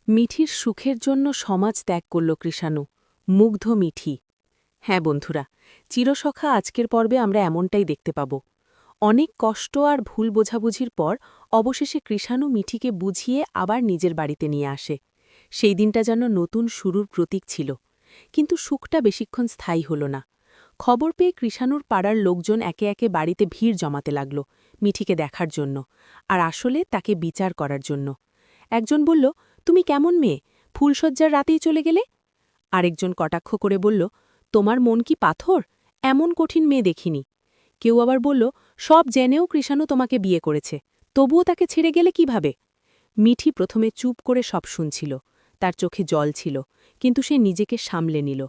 মিঠির সুখের জন্য সমাজ ত্যাগ করল কৃষাণু। মুগ্ধ মিঠি। হ্যাঁ বন্ধুরা, চিরসখা আজকের পর্বে আমরা এমনটাই দেখতে পাব। অনেক কষ্ট আর ভুল বোঝাবুঝির পর অবশেষে কৃষাণু মিঠিকে বুঝিয়ে আবার নিজের বাড়িতে নিয়ে আসে। সেই দিনটা যেন নতুন শুরুর প্রতীক ছিল। কিন্তু সুখটা বেশিক্ষণ স্থায়ী হল না। খবর পেয়ে কৃষাণুর পাড়ার লোকজন একে একে বাড়িতে ভিড় জমাতে লাগল মিঠিকে দেখার জন্য, আর আসলে তাকে বিচার করার জন্য। একজন বলল, তুমি কেমন মেয়ে, ফুলশয্যার রাতেই চলে গেলে? আরেকজন কটাক্ষ করে বলল, তোমার মন কি পাথর, এমন কঠিন মেয়ে দেখিনি। কেউ আবার বলল, সব জেনেও কৃষাণু তোমাকে বিয়ে করেছে, তবুও তাকে ছেড়ে গেলে কিভাবে? মিঠি প্রথমে চুপ করে সব শুনছিল। তার চোখে জল ছিল, কিন্তু সে নিজেকে সামলে নিল।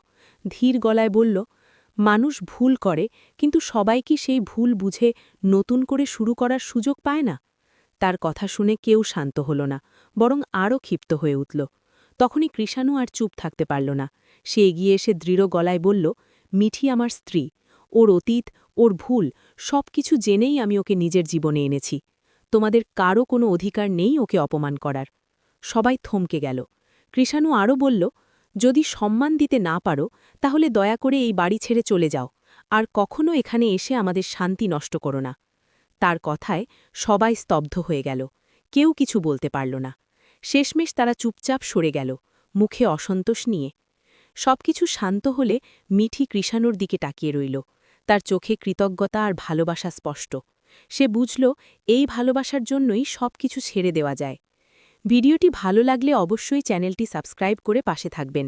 ধীর গলায় বলল, মানুষ ভুল করে, কিন্তু সবাই কি সেই ভুল বুঝে নতুন করে শুরু করার সুযোগ পায় না? তার কথা শুনে কেউ শান্ত হল না, বরং আরও ক্ষিপ্ত হয়ে উঠল। তখনই কৃষাণু আর চুপ থাকতে পারল না। সে এগিয়ে এসে দৃঢ় গলায় বলল, মিঠি আমার স্ত্রী। ওর অতীত, ওর ভুল, সব কিছু জেনেই আমি ওকে নিজের জীবনে এনেছি। তোমাদের কারও কোনো অধিকার নেই ওকে অপমান করার। সবাই থমকে গেল। কৃষাণু আরও বলল, যদি সম্মান দিতে না পারো, তাহলে দয়া করে এই বাড়ি ছেড়ে চলে যাও, আর কখনো এখানে এসে আমাদের শান্তি নষ্ট করো না। তার কথায় সবাই স্তব্ধ হয়ে গেল। কেউ কিছু বলতে পারল না। শেষমেশ তারা চুপচাপ সরে গেল, মুখে অসন্তোষ নিয়ে। সবকিছু শান্ত হলে মিঠি কৃষাণুর দিকে তাকিয়ে রইল। তার চোখে কৃতজ্ঞতা আর ভালোবাসা স্পষ্ট। সে বুঝল, এই ভালোবাসার জন্যই সবকিছু ছেড়ে দেওয়া যায়। ভিডিওটি ভালো লাগলে অবশ্যই চ্যানেলটি সাবস্ক্রাইব করে পাশে থাকবেন।